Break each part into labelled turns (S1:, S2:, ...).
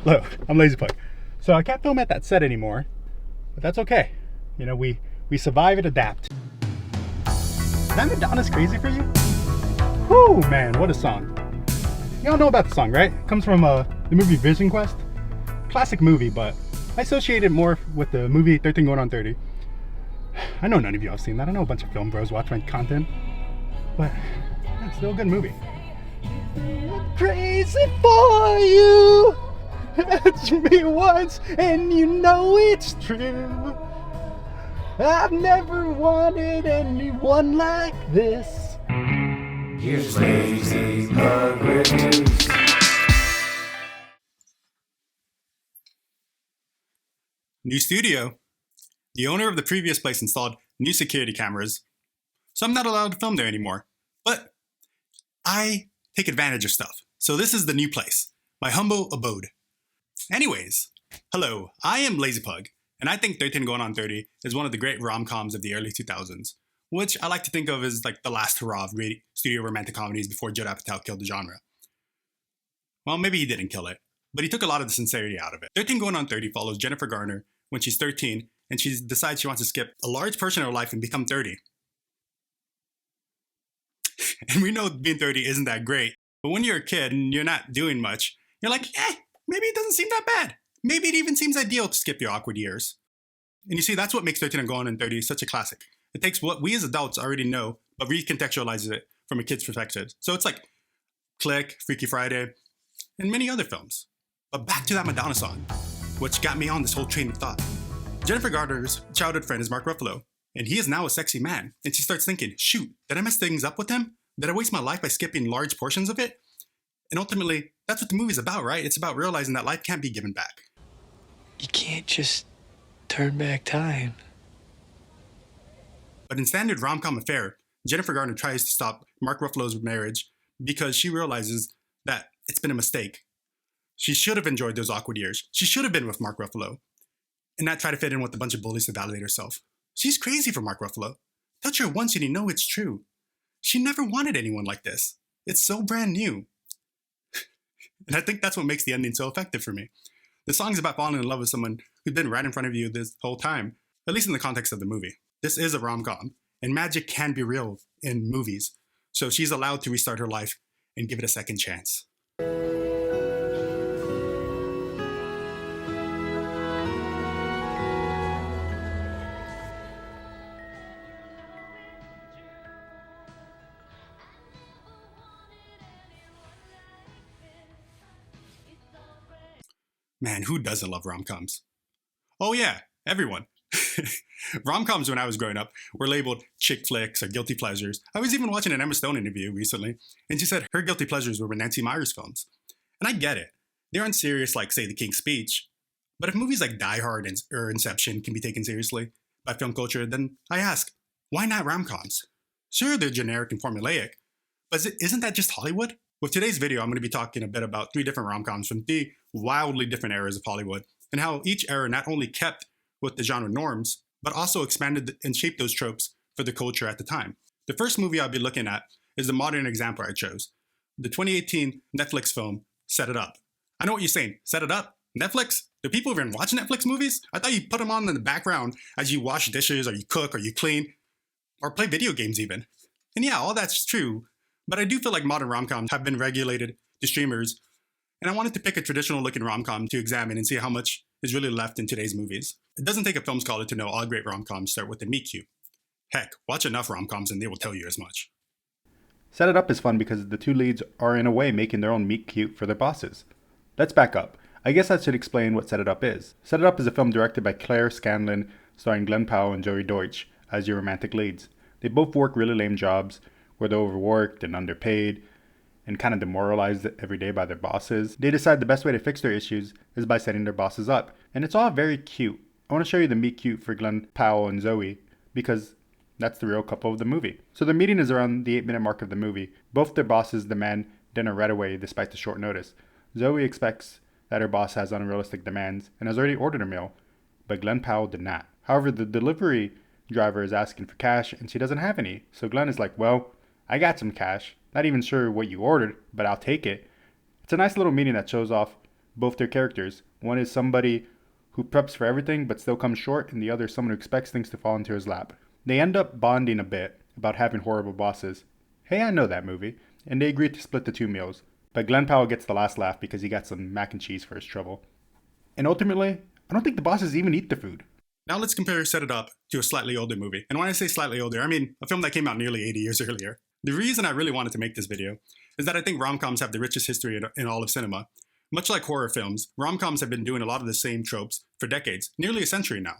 S1: Hello, I'm Lazypug. So I can't film at that set anymore, but that's okay. You know, we survive and adapt. Is that Madonna's Crazy for You? Whoo, man, what a song. Y'all know about the song, right? It comes from the movie Vision Quest. Classic movie, but I associate it more with the movie 13 Going on 30. I know none of you have seen that. I know a bunch of film bros watch my content, but yeah, it's still a good movie. Crazy for you. Touch me once and you know it's true. I've never wanted anyone like this.
S2: Here's Lazypug Reviews.
S1: New studio. The owner of the previous place installed new security cameras, so I'm not allowed to film there anymore. But I take advantage of stuff. So this is the new place, my humble abode. Anyways, hello, I am Lazypug, and I think 13 Going on 30 is one of the great rom-coms of the early 2000s, which I like to think of as like the last hurrah of studio romantic comedies before Judd Apatow killed the genre. Well, maybe he didn't kill it, but he took a lot of the sincerity out of it. 13 Going on 30 follows Jennifer Garner when she's 13, and she decides she wants to skip a large portion of her life and become 30. And we know being 30 isn't that great, but when you're a kid and you're not doing much, you're like, maybe it doesn't seem that bad. Maybe it even seems ideal to skip your awkward years. And you see, that's what makes 13 and Going on 30 such a classic. It takes what we as adults already know, but recontextualizes it from a kid's perspective. So it's like Click, Freaky Friday, and many other films. But back to that Madonna song, which got me on this whole train of thought. Jennifer Garner's childhood friend is Mark Ruffalo, and he is now a sexy man. And she starts thinking, shoot, did I mess things up with him? Did I waste my life by skipping large portions of it? And ultimately, that's what the movie's about, right? It's about realizing that life can't be given back.
S3: You can't just turn back time.
S1: But in standard rom-com affair, Jennifer Garner tries to stop Mark Ruffalo's marriage because she realizes that it's been a mistake. She should have enjoyed those awkward years. She should have been with Mark Ruffalo and not try to fit in with a bunch of bullies to validate herself. She's crazy for Mark Ruffalo. Touch her once and you know it's true. She never wanted anyone like this. It's so brand new. And I think that's what makes the ending so effective for me. The song's about falling in love with someone who's been right in front of you this whole time, at least in the context of the movie. This is a rom-com, and magic can be real in movies, so she's allowed to restart her life and give it a second chance. Man, who doesn't love rom-coms? Oh yeah, everyone. Rom-coms when I was growing up were labeled chick flicks or guilty pleasures. I was even watching an Emma Stone interview recently, and she said her guilty pleasures were Nancy Meyers films. And I get it. They aren't serious like, say, The King's Speech. But if movies like Die Hard or Inception can be taken seriously by film culture, then I ask, why not rom-coms? Sure, they're generic and formulaic, but isn't that just Hollywood? With today's video, I'm going to be talking a bit about 3 different rom-coms from 3 wildly different eras of Hollywood, and how each era not only kept with the genre norms, but also expanded and shaped those tropes for the culture at the time. The first movie I'll be looking at is the modern example I chose, the 2018 Netflix film, Set It Up. I know what you're saying, Set It Up? Netflix? Do people even watch Netflix movies? I thought you put them on in the background as you wash dishes, or you cook, or you clean, or play video games even. And yeah, all that's true, but I do feel like modern rom-coms have been regulated to streamers, and I wanted to pick a traditional looking rom-com to examine and see how much is really left in today's movies. It doesn't take a film scholar to know all great rom-coms start with a meet cute. Heck, watch enough rom-coms and they will tell you as much. Set It Up is fun because the 2 leads are in a way making their own meet cute for their bosses. Let's back up. I guess I should explain what Set It Up is. Set It Up is a film directed by Claire Scanlon, starring Glenn Powell and Joey Deutsch as your romantic leads. They both work really lame jobs where they're overworked and underpaid and kind of demoralized every day by their bosses. They decide the best way to fix their issues is by setting their bosses up. And it's all very cute. I want to show you the meet cute for Glenn Powell and Zoe because that's the real couple of the movie. So their meeting is around the 8-minute mark of the movie. Both their bosses demand dinner right away despite the short notice. Zoe expects that her boss has unrealistic demands and has already ordered a meal, but Glenn Powell did not. However, the delivery driver is asking for cash and she doesn't have any. So Glenn is like, well, I got some cash. Not even sure what you ordered, but I'll take it. It's a nice little meeting that shows off
S4: both their characters. One is somebody who preps for everything but still comes short, and the other is someone who expects things to fall into his lap. They end up bonding a bit about having horrible bosses. Hey, I know that movie. And they agree to split the 2 meals. But Glenn Powell gets the last laugh because he got some mac and cheese for his trouble. And ultimately, I don't think the bosses even eat the food.
S1: Now let's compare Set It Up to a slightly older movie. And when I say slightly older, I mean a film that came out nearly 80 years earlier. The reason I really wanted to make this video is that I think rom-coms have the richest history in all of cinema. Much like horror films, rom-coms have been doing a lot of the same tropes for decades, nearly a century now.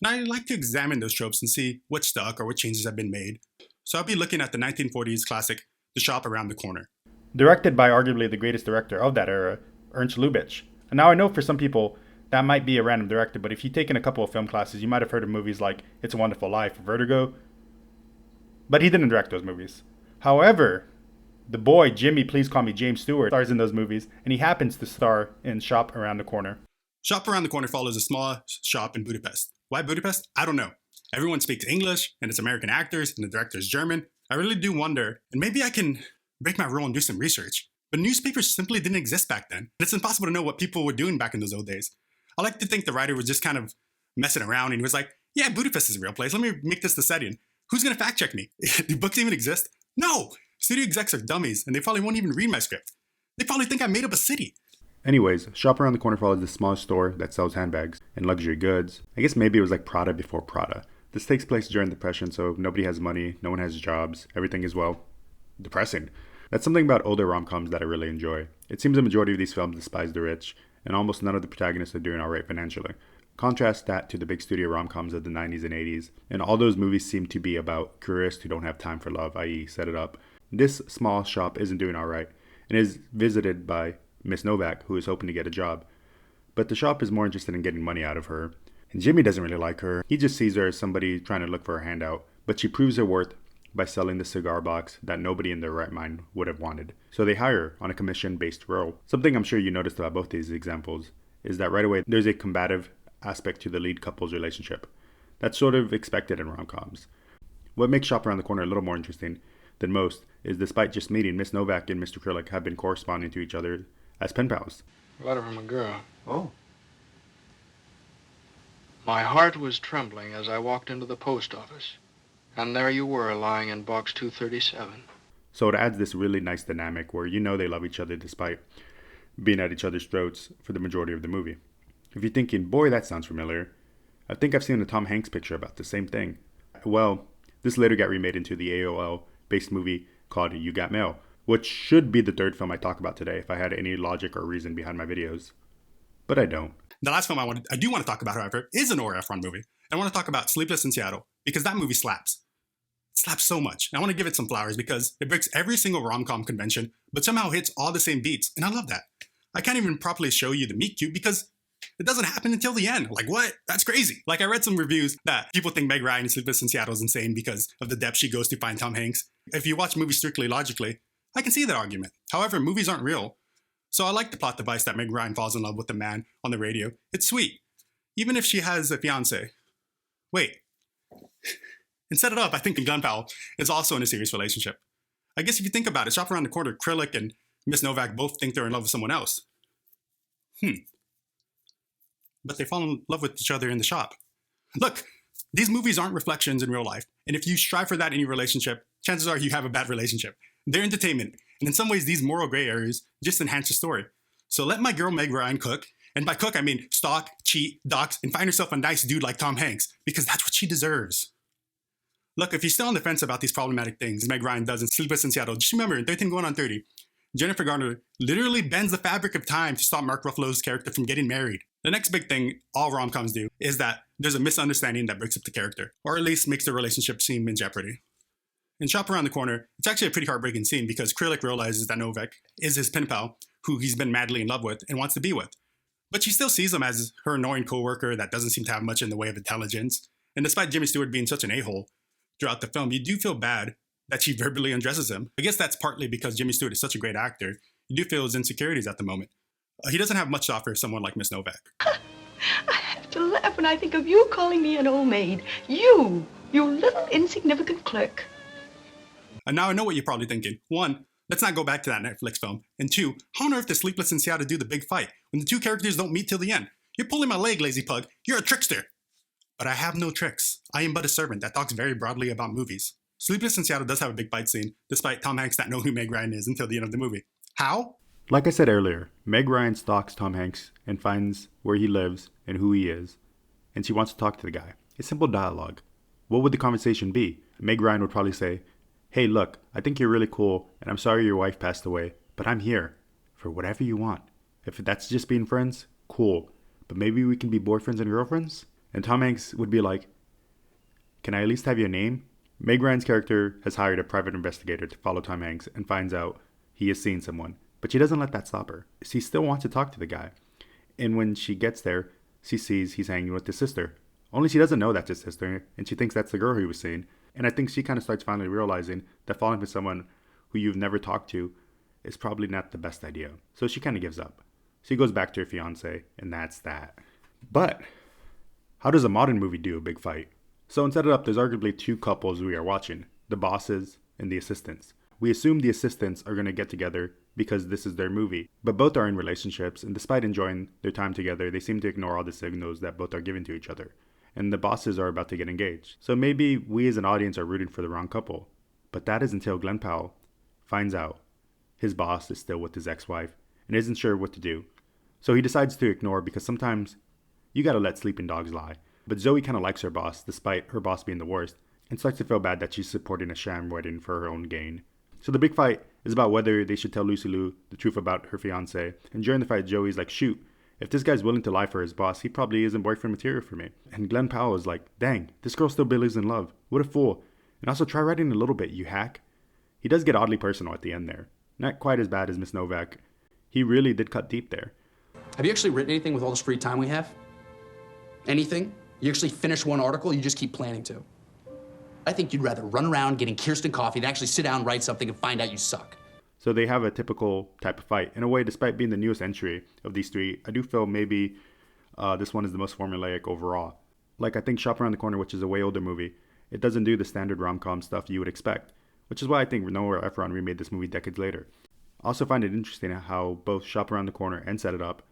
S1: And I like to examine those tropes and see what stuck or what changes have been made. So I'll be looking at the 1940s classic, The Shop Around the Corner.
S4: Directed by arguably the greatest director of that era, Ernst Lubitsch. And now I know for some people, that might be a random director, but if you've taken a couple of film classes, you might have heard of movies like It's a Wonderful Life or Vertigo. But he didn't direct those movies. However, the boy, Jimmy, Please Call Me James Stewart, stars in those movies, and he happens to star in Shop Around the Corner.
S1: Shop Around the Corner follows a small shop in Budapest. Why Budapest? I don't know. Everyone speaks English, and it's American actors, and the director's German. I really do wonder, and maybe I can break my rule and do some research. But newspapers simply didn't exist back then. It's impossible to know what people were doing back in those old days. I like to think the writer was just kind of messing around and he was like, yeah, Budapest is a real place. Let me make this the setting. Who's going to fact check me? Do books even exist? No! Studio execs are dummies and they probably won't even read my script. They probably think I made up a city.
S4: Anyways, Shop Around the Corner follows this small store that sells handbags and luxury goods. I guess maybe it was like Prada before Prada. This takes place during the Depression, so nobody has money, no one has jobs, everything is, well, depressing. That's something about older rom-coms that I really enjoy. It seems the majority of these films despise the rich, and almost none of the protagonists are doing alright financially. Contrast that to the big studio rom-coms of the 90s and 80s, and all those movies seem to be about careerists who don't have time for love, i.e. Set It Up. This small shop isn't doing alright, and is visited by Miss Novak, who is hoping to get a job. But the shop is more interested in getting money out of her, and Jimmy doesn't really like her. He just sees her as somebody trying to look for a handout, but she proves her worth by selling the cigar box that nobody in their right mind would have wanted. So they hire her on a commission-based role. Something I'm sure you noticed about both these examples is that right away there's a combative aspect to the lead couple's relationship. That's sort of expected in rom-coms. What makes Shop Around the Corner a little more interesting than most is despite just meeting, Miss Novak and Mr. Krillick have been corresponding to each other as pen pals.
S3: A letter from a girl.
S4: Oh.
S3: My heart was trembling as I walked into the post office. And there you were, lying in box 237.
S4: So it adds this really nice dynamic where you know they love each other despite being at each other's throats for the majority of the movie. If you're thinking, boy, that sounds familiar, I think I've seen a Tom Hanks picture about the same thing. Well, this later got remade into the AOL-based movie called You Got Mail, which should be the third film I talk about today if I had any logic or reason behind my videos. But I don't.
S1: The last film I do want to talk about, however, is an Nora Ephron movie. I want to talk about Sleepless in Seattle because that movie slaps. It slaps so much. I want to give it some flowers because it breaks every single rom-com convention, but somehow hits all the same beats, and I love that. I can't even properly show you the meet cute because it doesn't happen until the end. Like, what? That's crazy. Like, I read some reviews that people think Meg Ryan in Sleepless in Seattle is insane because of the depth she goes to find Tom Hanks. If you watch movies strictly logically, I can see that argument. However, movies aren't real. So I like the plot device that Meg Ryan falls in love with the man on the radio. It's sweet. Even if she has a fiance. Wait. And Set It Up, I think Glenn Powell is also in a serious relationship. I guess if you think about it, Shop Around the Corner, Krillick and Miss Novak both think they're in love with someone else. But they fall in love with each other in the shop. Look, these movies aren't reflections in real life. And if you strive for that in your relationship, chances are you have a bad relationship. They're entertainment. And in some ways, these moral gray areas just enhance the story. So let my girl Meg Ryan cook. And by cook, I mean stalk, cheat, dox, and find herself a nice dude like Tom Hanks. Because that's what she deserves. Look, if you're still on the fence about these problematic things Meg Ryan does in Sleepless in Seattle, just remember, in 13 Going on 30, Jennifer Garner literally bends the fabric of time to stop Mark Ruffalo's character from getting married. The next big thing all rom-coms do is that there's a misunderstanding that breaks up the character, or at least makes the relationship seem in jeopardy. In Shop Around the Corner, it's actually a pretty heartbreaking scene because Krillick realizes that Novak is his pen pal, who he's been madly in love with and wants to be with. But she still sees him as her annoying coworker that doesn't seem to have much in the way of intelligence. And despite Jimmy Stewart being such an a-hole throughout the film, you do feel bad that she verbally undresses him. I guess that's partly because Jimmy Stewart is such a great actor. You do feel his insecurities at the moment. He doesn't have much to offer someone like Miss Novak.
S5: I have to laugh when I think of you calling me an old maid. You little insignificant clerk.
S1: And now I know what you're probably thinking. One, Let's not go back to that Netflix film. And 2, how on earth does Sleepless in Seattle do the big fight when the two characters don't meet till the end? You're pulling my leg, Lazypug. You're a trickster. But I have no tricks. I am but a servant that talks very broadly about movies. Sleepless in Seattle does have a big fight scene, despite Tom Hanks not knowing who Meg Ryan is until the end of the movie. How?
S4: Like I said earlier, Meg Ryan stalks Tom Hanks and finds where he lives and who he is, and she wants to talk to the guy. It's simple dialogue. What would the conversation be? Meg Ryan would probably say, "Hey, look, I think you're really cool, and I'm sorry your wife passed away, but I'm here for whatever you want. If that's just being friends, cool, but maybe we can be boyfriends and girlfriends?" And Tom Hanks would be like, "Can I at least have your name?" Meg Ryan's character has hired a private investigator to follow Tom Hanks and finds out he is seeing someone, but she doesn't let that stop her. She still wants to talk to the guy. And when she gets there, she sees he's hanging with his sister. Only she doesn't know that's his sister, and she thinks that's the girl he was seeing. And I think she kind of starts finally realizing that falling for someone who you've never talked to is probably not the best idea. So she kind of gives up. She goes back to her fiance, and that's that. But how does a modern movie do a big fight? So in Set It Up, there's arguably two couples we are watching, the bosses and the assistants. We assume the assistants are going to get together because this is their movie, but both are in relationships, and despite enjoying their time together, they seem to ignore all the signals that both are giving to each other. And the bosses are about to get engaged. So maybe we as an audience are rooting for the wrong couple. But that is until Glenn Powell finds out his boss is still with his ex-wife and isn't sure what to do. So he decides to ignore, because sometimes you gotta let sleeping dogs lie. But Zoe kind of likes her boss, despite her boss being the worst, and starts to feel bad that she's supporting a sham wedding for her own gain. So the big fight is about whether they should tell Lucy Liu the truth about her fiance. And during the fight, Joey's like, "Shoot, if this guy's willing to lie for his boss, he probably isn't boyfriend material for me." And Glenn Powell is like, "Dang, this girl still believes in love. What a fool. And also try writing a little bit, you hack." He does get oddly personal at the end there. Not quite as bad as Miss Novak. He really did cut deep there.
S6: Have you actually written anything with all this free time we have? Anything? You actually finish one article, you just keep planning to. I think you'd rather run around getting Kirsten coffee than actually sit down and write something and find out you suck.
S4: So they have a typical type of fight. In a way, despite being the newest entry of these three, I do feel maybe this one is the most formulaic overall. Like, I think Shop Around the Corner, which is a way older movie, it doesn't do the standard rom-com stuff you would expect, which is why I think Noah Ephron remade this movie decades later. I also find it interesting how both Shop Around the Corner and Set It Up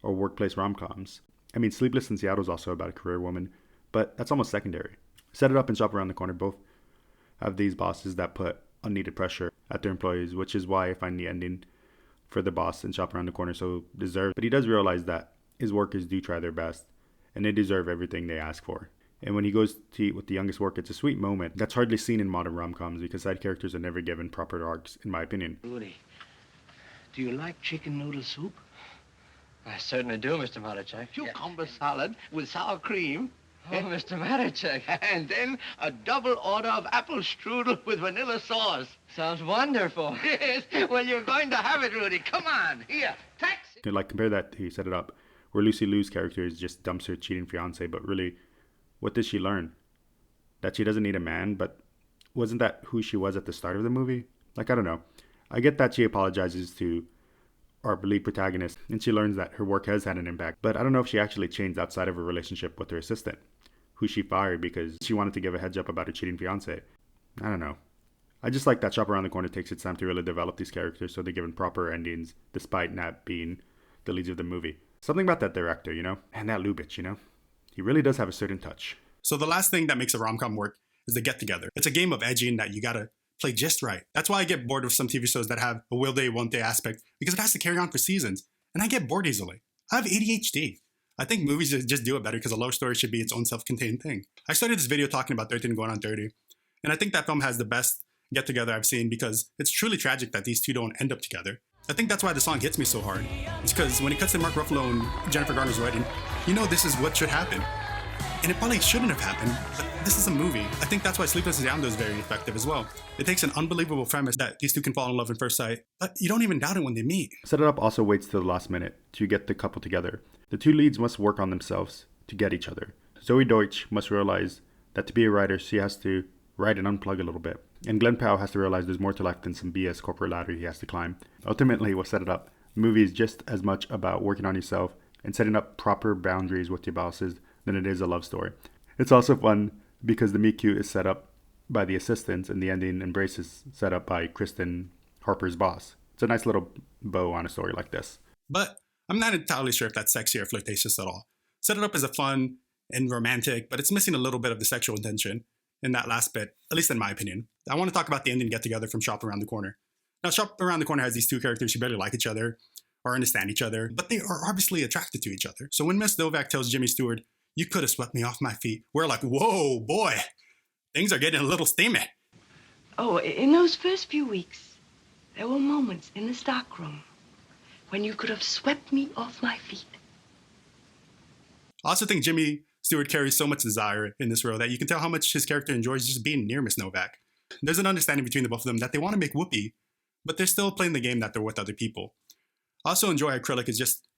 S4: are workplace rom-coms. I mean, Sleepless in Seattle is also about a career woman, but that's almost secondary. Set It Up and Shop Around the Corner both have these bosses that put unneeded pressure at their employees, which is why I find the ending for the boss in Shop Around the Corner so deserved. But he does realize that his workers do try their best, and they deserve everything they ask for. And when he goes to eat with the youngest worker, it's a sweet moment that's hardly seen in modern rom-coms, because side characters are never given proper arcs, in my opinion.
S7: Rudy, do you like chicken noodle soup?
S8: I certainly do, Mr. Marichek.
S7: Cucumber salad with sour cream.
S8: Oh, Mr. Marichek.
S7: And then a double order of apple strudel with vanilla sauce.
S8: Sounds wonderful.
S7: Yes, well, you're going to have it, Rudy. Come on, here, taxi.
S4: Like, compare that to Set It Up, where Lucy Liu's character is just dumps her cheating fiance, but really, what does she learn? That she doesn't need a man, but wasn't that who she was at the start of the movie? Like, I don't know. I get that she apologizes to our lead protagonist, and she learns that her work has had an impact, but I don't know if she actually changed outside of her relationship with her assistant, who she fired because she wanted to give a heads up about her cheating fiance. I don't know. I just like that Shop Around the Corner takes its time to really develop these characters so they're given proper endings despite not being the leads of the movie. Something about that director, you know? And that Lubitsch, you know? He really does have a certain touch.
S1: So the last thing that makes a rom-com work is the get-together. It's a game of edging that you gotta play just right. That's why I get bored of some TV shows that have a will day, won't day aspect, because it has to carry on for seasons. And I get bored easily. I have ADHD. I think movies just do it better because a love story should be its own self-contained thing. I started this video talking about 13 Going on 30, and I think that film has the best get-together I've seen because it's truly tragic that these two don't end up together. I think that's why the song hits me so hard. It's because when it cuts to Mark Ruffalo and Jennifer Garner's wedding, you know this is what should happen. And it probably shouldn't have happened, but this is a movie. I think that's why Sleepless in Seattle is very effective as well. It takes an unbelievable premise that these two can fall in love at first sight, but you don't even doubt it when they meet.
S4: Set It Up also waits till the last minute to get the couple together. The two leads must work on themselves to get each other. Zoe Deutsch must realize that to be a writer, she has to write and unplug a little bit. And Glenn Powell has to realize there's more to life than some BS corporate ladder he has to climb. Ultimately, what Set It Up, the movie is just as much about working on yourself and setting up proper boundaries with your bosses than it is a love story. It's also fun because the meet cute is set up by the assistants and the ending embrace is set up by Kristen Harper's boss. It's a nice little bow on a story like this.
S1: But I'm not entirely sure if that's sexy or flirtatious at all. Set it up as a fun and romantic, but it's missing a little bit of the sexual intention in that last bit, at least in my opinion. I want to talk about the ending get-together from Shop Around the Corner. Now, Shop Around the Corner has these two characters who barely like each other or understand each other, but they are obviously attracted to each other. So when Miss Novak tells Jimmy Stewart, "You could have swept me off my feet," we're like, whoa, boy, things are getting a little steamy.
S5: Oh, in those first few weeks, there were moments in the stockroom when you could have swept me off my feet.
S1: I also think Jimmy Stewart carries so much desire in this role that you can tell how much his character enjoys just being near Miss Novak. There's an understanding between the both of them that they want to make whoopee, but they're still playing the game that they're with other people. I also enjoy Acrylic is just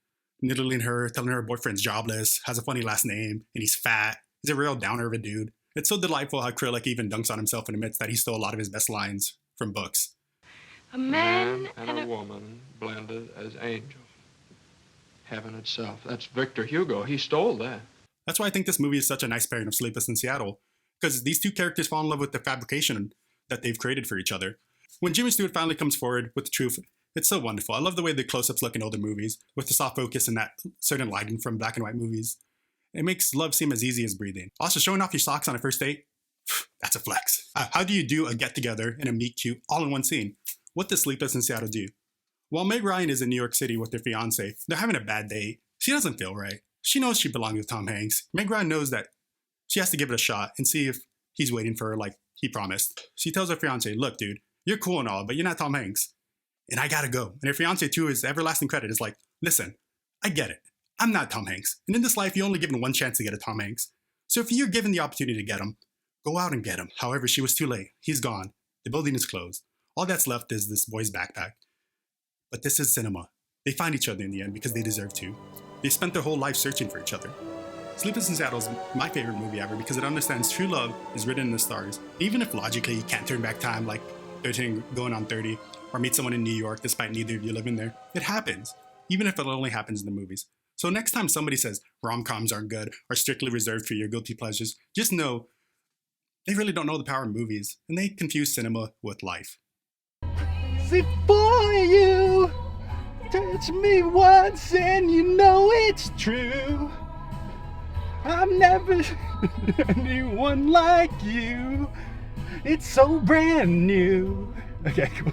S1: needling her, telling her boyfriend's jobless, has a funny last name, and he's fat. He's a real downer of a dude. It's so delightful how Acrylic even dunks on himself and admits that he stole a lot of his best lines from books.
S5: A man
S3: and a woman blended as angels. Heaven itself. That's Victor Hugo. He stole that.
S1: That's why I think this movie is such a nice pairing of Sleepless in Seattle, because these two characters fall in love with the fabrication that they've created for each other. When Jimmy Stewart finally comes forward with the truth, it's so wonderful. I love the way the close-ups look in older movies, with the soft focus and that certain lighting from black and white movies. It makes love seem as easy as breathing. Also, showing off your socks on a first date, that's a flex. How do you do a get-together and a meet-cute all in one scene? What does Sleepless in Seattle do? While Meg Ryan is in New York City with her fiancé, they're having a bad date. She doesn't feel right. She knows she belongs with Tom Hanks. Meg Ryan knows that she has to give it a shot and see if he's waiting for her like he promised. She tells her fiancé, "Look, dude, you're cool and all, but you're not Tom Hanks. And I gotta go." And her fiancé, to his everlasting credit, is like, "Listen, I get it. I'm not Tom Hanks. And in this life, you're only given one chance to get a Tom Hanks. So if you're given the opportunity to get him, go out and get him." However, she was too late. He's gone. The building is closed. All that's left is this boy's backpack. But this is cinema. They find each other in the end because they deserve to. They spent their whole life searching for each other. Sleepless in Seattle is my favorite movie ever because it understands true love is written in the stars. Even if logically you can't turn back time like 13 going on 30 or meet someone in New York despite neither of you living there, it happens. Even if it only happens in the movies. So next time somebody says rom-coms aren't good or strictly reserved for your guilty pleasures, just know they really don't know the power of movies and they confuse cinema with life.
S2: Before you touch me once and you know it's true, I've never anyone like you. It's so brand new. Okay, cool.